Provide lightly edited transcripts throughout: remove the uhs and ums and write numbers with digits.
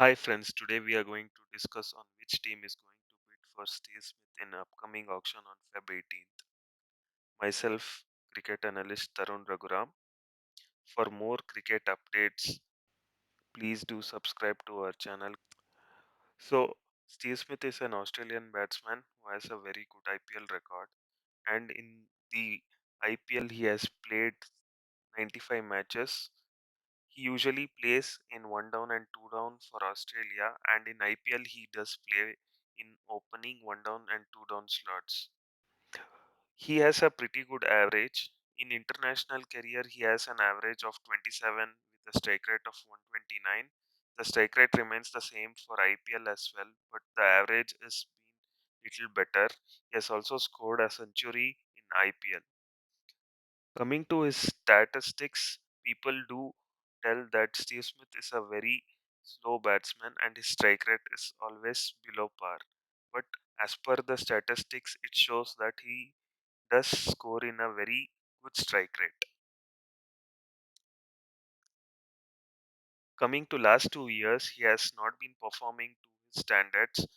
Hi friends, today we are going to discuss on which team is going to bid for Steve Smith in upcoming auction on Feb 18th. Myself, cricket analyst Tarun Raghuram. For more cricket updates, please do subscribe to our channel. So, Steve Smith is an Australian batsman who has a very good IPL record, and in the IPL he has played 95 matches. He usually plays in one down and two down for Australia, and in IPL he does play in opening one down and two down slots. He has a pretty good average. In international career, he has an average of 27 with a strike rate of 129. The strike rate remains the same for IPL as well, but the average is been little better. He has also scored a century in IPL. Coming to his statistics, people do tell that Steve Smith is a very slow batsman and his strike rate is always below par. But as per the statistics, it shows that he does score in a very good strike rate. Coming to last 2 years, he has not been performing to his standards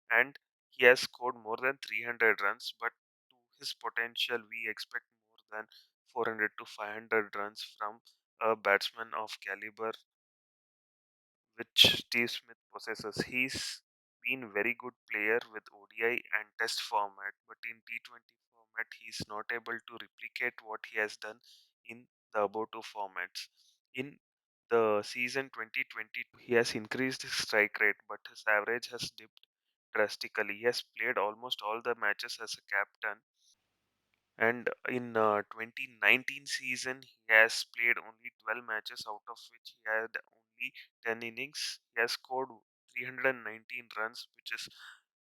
and he has scored more than 300 runs, but to his potential, we expect more than 400 to 500 runs from a batsman of caliber which Steve Smith possesses. He's been very good player with ODI and Test format, but in T20 format, he's not able to replicate what he has done in the above two formats. In the season 2022, he has increased his strike rate, but his average has dipped drastically. He has played almost all the matches as a captain, and in 2019 season, he has played only 12 matches, out of which he had only 10 innings. He has scored 319 runs, which is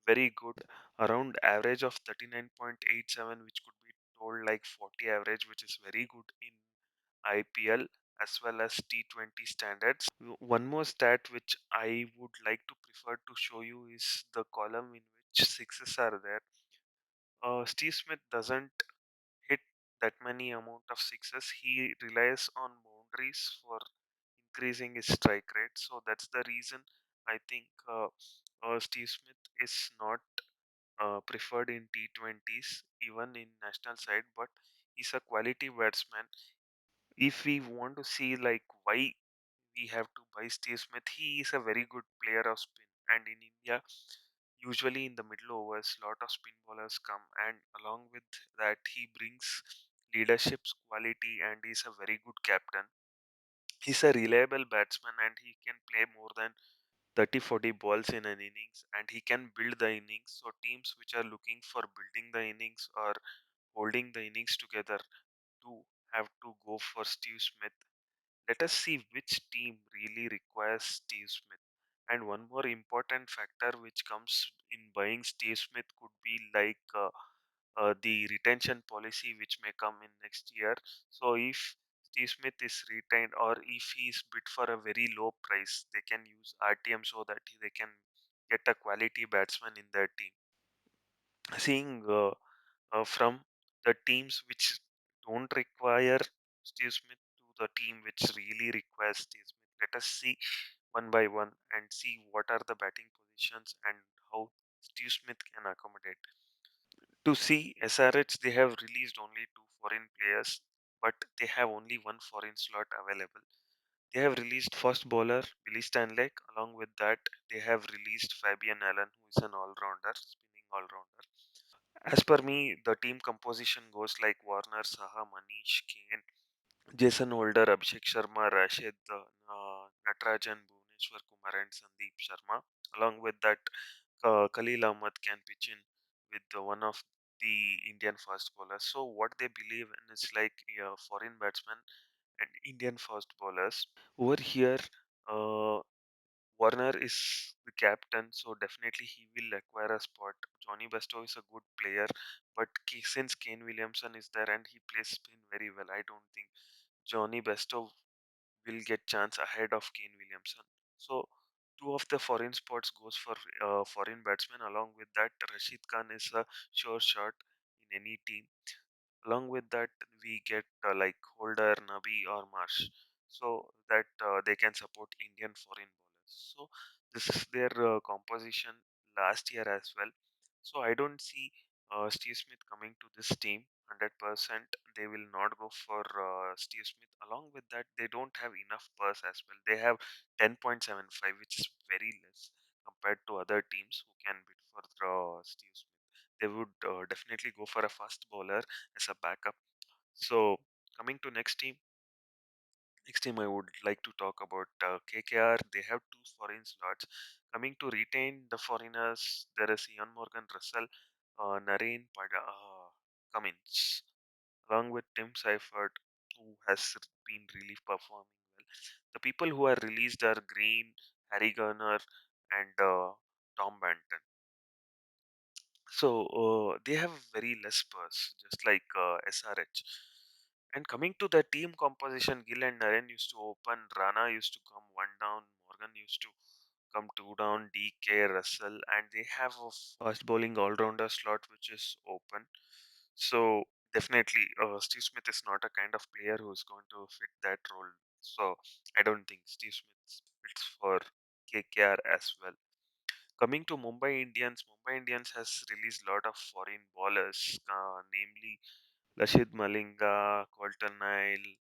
very good, around average of 39.87, which could be told like 40 average, which is very good in IPL as well as T20 standards. One more stat which I would like to prefer to show you is the column in which sixes are there. Steve Smith doesn't hit that many amount of sixes. He relies on boundaries for increasing his strike rate. So that's the reason I think Steve Smith is not preferred in T20s, even in national side, but he's a quality batsman. If we want to see like why we have to buy Steve Smith, he is a very good player of spin, and in India, usually in the middle overs, lot of spin bowlers come, and along with that, he brings leadership quality, and he's a very good captain. He's a reliable batsman, and he can play more than 30-40 balls in an innings, and he can build the innings. So teams which are looking for building the innings or holding the innings together do have to go for Steve Smith. Let us see which team really requires Steve Smith. And one more important factor which comes in buying Steve Smith could be like the retention policy which may come in next year. So if Steve Smith is retained or if he is bid for a very low price, they can use RTM so that they can get a quality batsman in their team. Seeing from the teams which don't require Steve Smith to the team which really requires Steve Smith. Let us see one by one and see what are the batting positions and how Steve Smith can accommodate. To see SRH, they have released only two foreign players, but they have only one foreign slot available. They have released first bowler Billy Stanley. Along with that, they have released Fabian Allen, who is an all-rounder, spinning all-rounder. As per me, the team composition goes like Warner, Saha, Manish, Kane, Jason Holder, Abhishek Sharma, Rashid, Natarajan, Bhuvneshwar Kumar, and Sandeep Sharma. Along with that, Khalil Ahmed can pitch in with one of the Indian fast bowlers. So what they believe in is like foreign batsmen and Indian fast bowlers. Over here, uh, Warner is the captain, so definitely he will acquire a spot. Johnny Bairstow is a good player, but since Kane Williamson is there and he plays spin very well, I don't think Johnny Bairstow will get chance ahead of Kane Williamson. So two of the foreign spots goes for foreign batsmen. Along with that, Rashid Khan is a sure shot in any team. Along with that, we get like Holder, Nabi, or Marsh, so that they can support Indian foreign bowlers. So this is their composition last year as well. So I don't see Steve Smith coming to this team 100%. They will not go for Steve Smith. Along with that, they don't have enough purse as well. They have 10.75, which is very less compared to other teams who can bid for Steve Smith. They would definitely go for a fast bowler as a backup. So coming to next team I would like to talk about KKR. They have two foreign slots. Coming to retain the foreigners, there is Ian Morgan Russell, Cummins, along with Tim Seifert, who has been really performing well. The people who are released are Green, Harry Garner, and Tom Banton. So they have very less purse, just like SRH. And coming to the team composition, Gill and Naren used to open, Rana used to come one down, Morgan used to come two down, DK, Russell, and they have a fast bowling all rounder slot which is open. So definitely, Steve Smith is not a kind of player who is going to fit that role. So I don't think Steve Smith fits for KKR as well. Coming to Mumbai Indians has released a lot of foreign bowlers, namely Rashid Malinga, Colton Nile,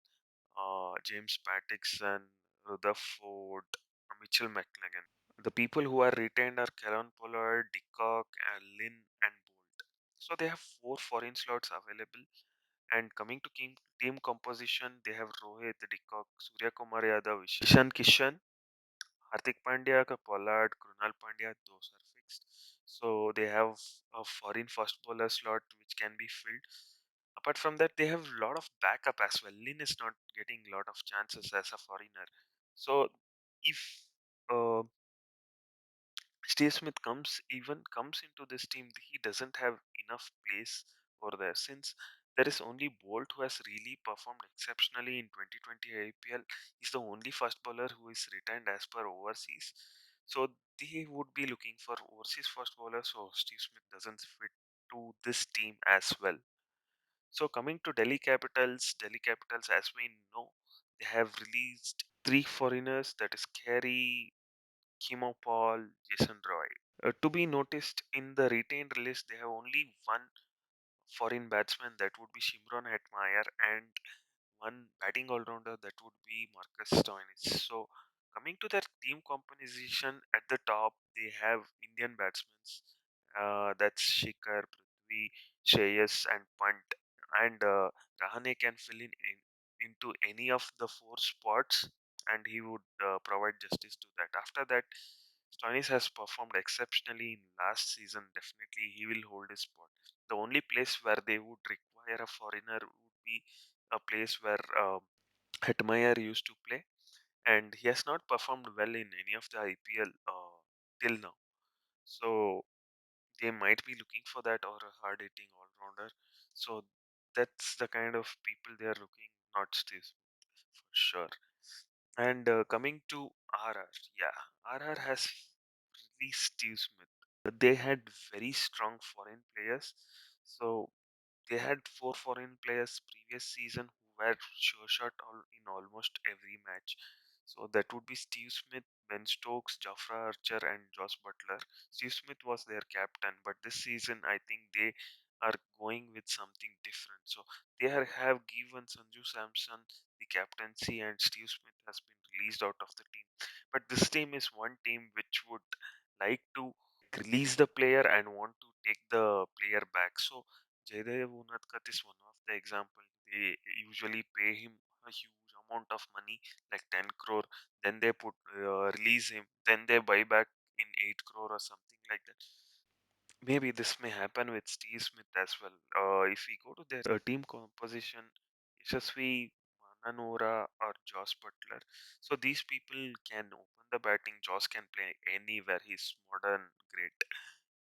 James Pattinson, Rutherford, Mitchell McLagan. The people who are retained are Karen Pollard, Dickok, and Lynn and Bolt. So they have four foreign slots available. And coming to team composition, they have Rohit, Dickok, Surya Kumar Yadav, Ishan Kishan, Hardik Pandya, Pollard, Krunal Pandya, those are fixed. So they have a foreign fast bowler slot which can be filled. Apart from that, they have a lot of backup as well. Lin is not getting a lot of chances as a foreigner. So if uh, Steve Smith comes into this team, he doesn't have enough place over there since there is only Bolt who has really performed exceptionally in 2020 IPL. He's the only fast bowler who is retained as per overseas. So they would be looking for overseas fast bowler. So Steve Smith doesn't fit to this team as well. So coming to Delhi Capitals, as we know, they have released three foreigners, that is Carey, Kimo Paul, Jason Roy. To be noticed in the retained list, they have only one foreign batsman, that would be Shimron Hetmeyer, and one batting all-rounder, that would be Marcus Stoinis. So coming to their team composition, at the top they have Indian batsmen, that's Shikhar, Prithvi, Shreyas, and Pant, and Rahane can fill into any of the four spots, and he would provide justice to that. After that, Stoinis has performed exceptionally in last season. Definitely, he will hold his spot. The only place where they would require a foreigner would be a place where Hetmeyer used to play, and he has not performed well in any of the IPL till now. So they might be looking for that or a hard hitting all rounder. So that's the kind of people they are looking, not Steve Smith for sure. And coming to RR, yeah, RR has released Steve Smith. They had very strong foreign players. So they had four foreign players previous season who were sure shot in almost every match. So that would be Steve Smith, Ben Stokes, Jafra Archer, and Josh Butler. Steve Smith was their captain, but this season I think they are going with something different. So they have given Sanju Samson the captaincy, and Steve Smith has been released out of the team. But this team is one team which would like to release the player and want to take the player back. So Jaydev Unadkat is one of the example. They usually pay him a huge amount of money, like 10 crore. Then they release him. Then they buy back in 8 crore or something like that. Maybe this may happen with Steve Smith as well. If we go to their team composition, Yashasvi, Mananora, or Josh Butler. So these people can open the batting. Josh can play anywhere. He's modern, great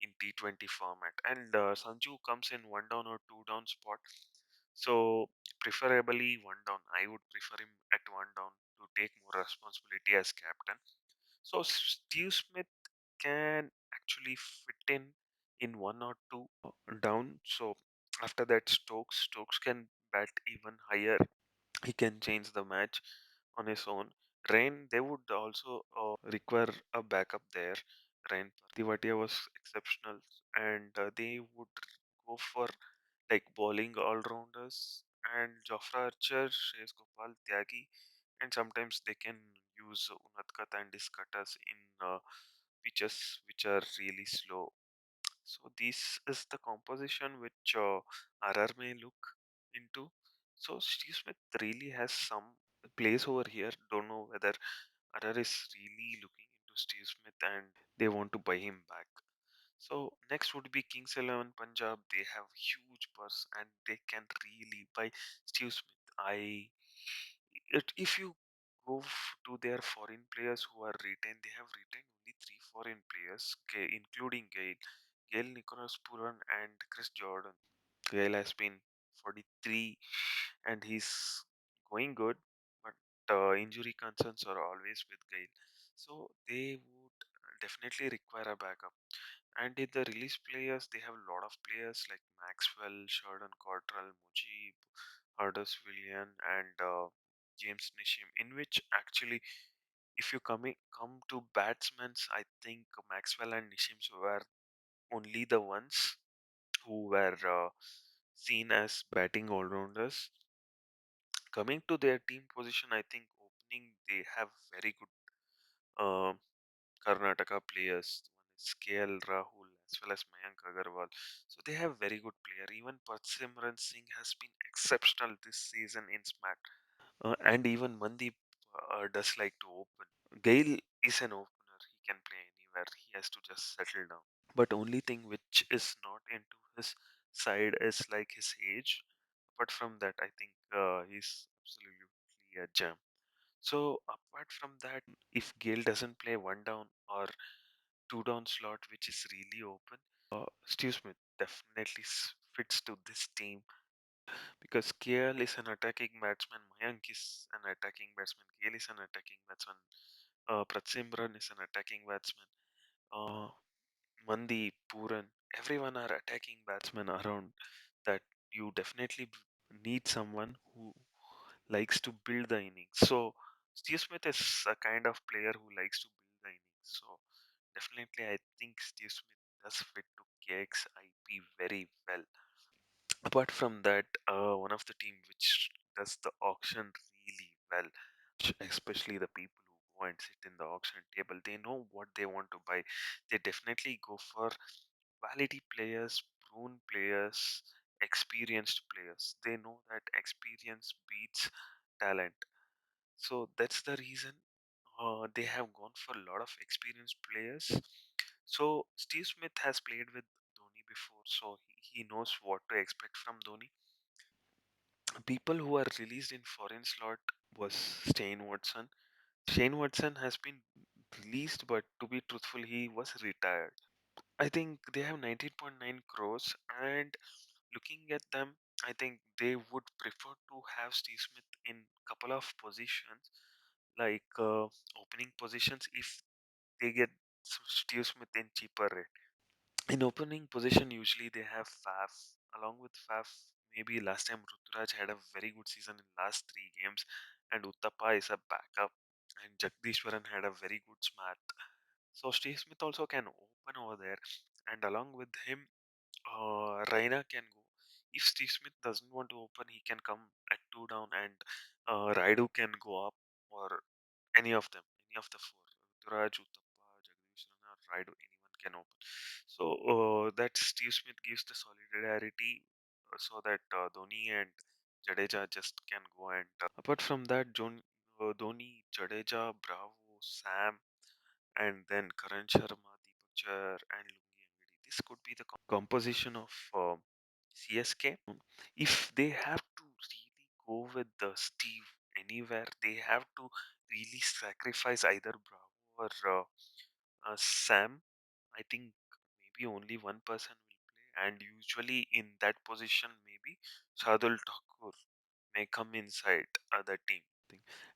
in T20 format. And Sanju comes in one down or two down spot. So preferably one down. I would prefer him at one down to take more responsibility as captain. So Steve Smith can actually fit in one or two down. So after that, Stokes can bat even higher. He can change the match on his own. Rain, they would also require a backup there. Rain Tivatia was exceptional, and they would go for like bowling all rounders and Jofra Archer, Shreyas Gopal, Tyagi, and sometimes they can use Unadkat and Discutters in pitches which are really slow. So this is the composition which RR may look into. So Steve Smith really has some place over here. Don't know whether RR is really looking into Steve Smith and they want to buy him back. So next would be Kings 11 Punjab. They have huge purse and they can really buy Steve Smith. If you go to their foreign players who are retained, they have retained only three foreign players, including Gail Nicholas Puran and Chris Jordan. Gail has been 43 and he's going good, but injury concerns are always with Gail. So they would definitely require a backup. And in the release players, they have a lot of players like Maxwell, Sheldon Cottrell, Mujib, Willian, and James Nishim. In which actually, if you come to batsmen, I think Maxwell and Nishim were only the ones who were seen as batting all rounders. Coming to their team position, I think opening they have very good um Karnataka players. One is KL Rahul as well as Mayank Agarwal. So they have very good player. Even Patsimran Singh has been exceptional this season in SMAC. And even Mandeep does like to open. Gail is an opener. He can play anywhere. He has to just settle down. But only thing which is not into his side is like his age. Apart from that, I think he's absolutely a gem. So apart from that, if Gale doesn't play one down or two down slot, which is really open, Steve Smith definitely fits to this team because KL is an attacking batsman, Mayank is an attacking batsman, Gale is an attacking batsman, Pratsimran is an attacking batsman, uh, Mandi, Puran, everyone are attacking batsmen around that you definitely need someone who likes to build the innings. So Steve Smith is a kind of player who likes to build the innings. So definitely I think Steve Smith does fit to KXIP very well. Apart from that, one of the team which does the auction really well, especially the people who go and sit in the auction table, they know what they want to buy. They definitely go for quality players, proven players, experienced players. They know that experience beats talent. So that's the reason they have gone for a lot of experienced players. So Steve Smith has played with Dhoni before, so he knows what to expect from Dhoni. People who are released in foreign slot was Shane Watson. Shane Watson has been released, but to be truthful, he was retired. I think they have 19.9 crores, and looking at them, I think they would prefer to have Steve Smith in couple of positions, like opening positions, if they get Steve Smith in cheaper rate. In opening position, usually they have Faf. Along with Faf, maybe last time Ruturaj had a very good season in last three games, and Uttapa is a backup, and Jagdishwaran had a very good smart. So Steve Smith also can open over there, and along with him, Raina can go. If Steve Smith doesn't want to open, he can come at two down, and Raidu can go up, or any of them, any of the four. Ruturaj, Uttapa, Jagdishwaran, or Raidu, anyone can open. So that Steve Smith gives the solidarity so that Dhoni and Jadeja just can go. And apart from that, Dhoni, Jadeja, Bravo, Sam, and then Karan Sharma, Deepak Char, and Lungi Angadi. This could be the composition of CSK. If they have to really go with the Steve anywhere, they have to really sacrifice either Bravo or Sam. I think maybe only one person will play, and usually in that position, maybe Shardul Thakur may come inside other team.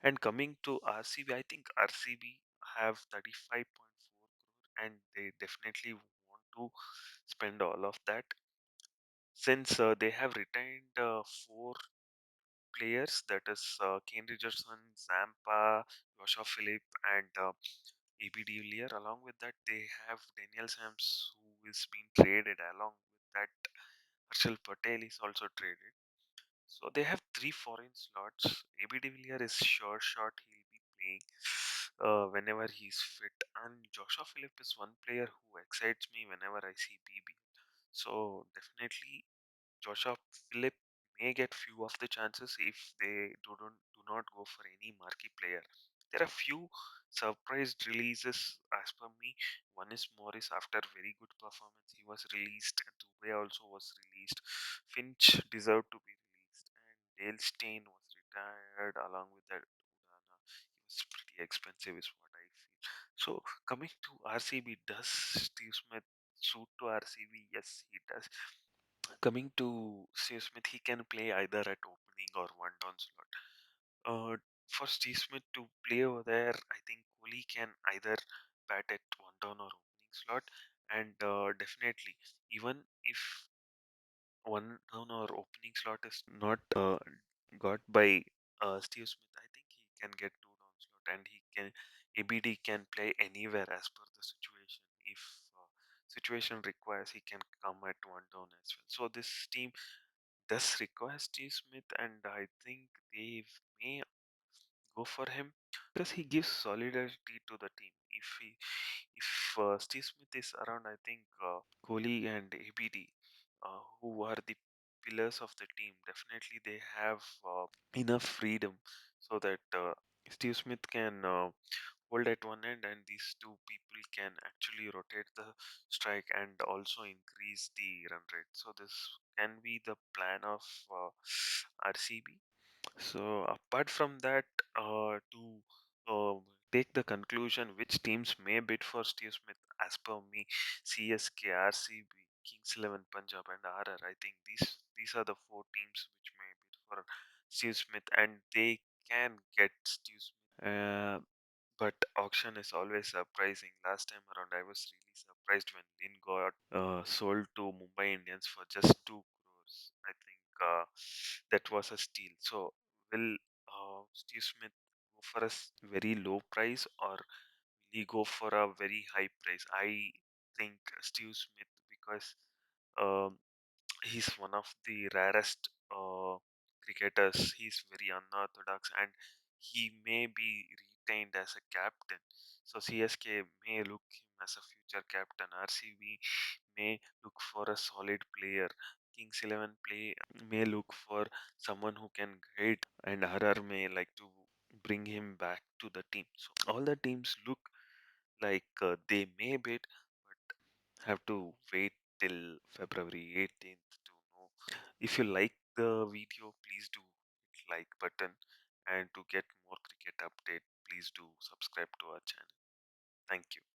And coming to RCB, I think RCB have 35.4 crore, and they definitely want to spend all of that since they have retained four players, that is Kane Richardson, Zampa, Joshua Philippe, and AB de Villiers. Along with that, they have Daniel Sams, who is being traded. Along with that, Harshal Patel is also traded. So they have three foreign slots. AB de Villiers is sure shot. He'll be playing whenever he's fit. And Joshua Philippe is one player who excites me whenever I see PB. So definitely Joshua Philippe may get few of the chances if they do not go for any marquee player. There are few surprised releases as per me. One is Morris after very good performance. He was released. Dubé also was released. Finch deserved to be released. And Dale Steyn was retired along with that. Udana. He was pretty expensive is what I feel. So coming to RCB, does Steve Smith suit to RCB? Yes, he does. Coming to Steve Smith, he can play either at opening or one down slot. For Steve Smith to play over there, I think Kohli can either bat at one down or opening slot, and definitely, even if one down or opening slot is not got by Steve Smith, I think he can get two down slot, and he can ABD can play anywhere as per the situation. If situation requires, he can come at one down as well. So this team does require Steve Smith, and I think they may go for him because he gives solidarity to the team. If Steve Smith is around, I think Kohli and ABD, who are the pillars of the team, definitely they have enough freedom so that Steve Smith can hold at one end, and these two people can actually rotate the strike and also increase the run rate. So this can be the plan of RCB. So apart from that, to take the conclusion which teams may bid for Steve Smith, as per me, CSK, RCB, Kings 11 Punjab, and RR. I think these are the four teams which may bid for Steve Smith, and they can get Steve Smith. But auction is always surprising. Last time around, I was really surprised when Lin got sold to Mumbai Indians for just 2 crores. I think that was a steal. So, will Steve Smith go for a very low price, or will he go for a very high price? I think Steve Smith, because um, he's one of the rarest cricketers. He's very unorthodox, and he may be retained as a captain. So CSK may look him as a future captain. RCB may look for a solid player. Kings 11 play may look for someone who can guide, and RR may like to bring him back to the team. So all the teams look like they may bid, but have to wait till February 18th to know. If you like the video, please do hit like button, and to get more cricket update, please do subscribe to our channel. Thank you.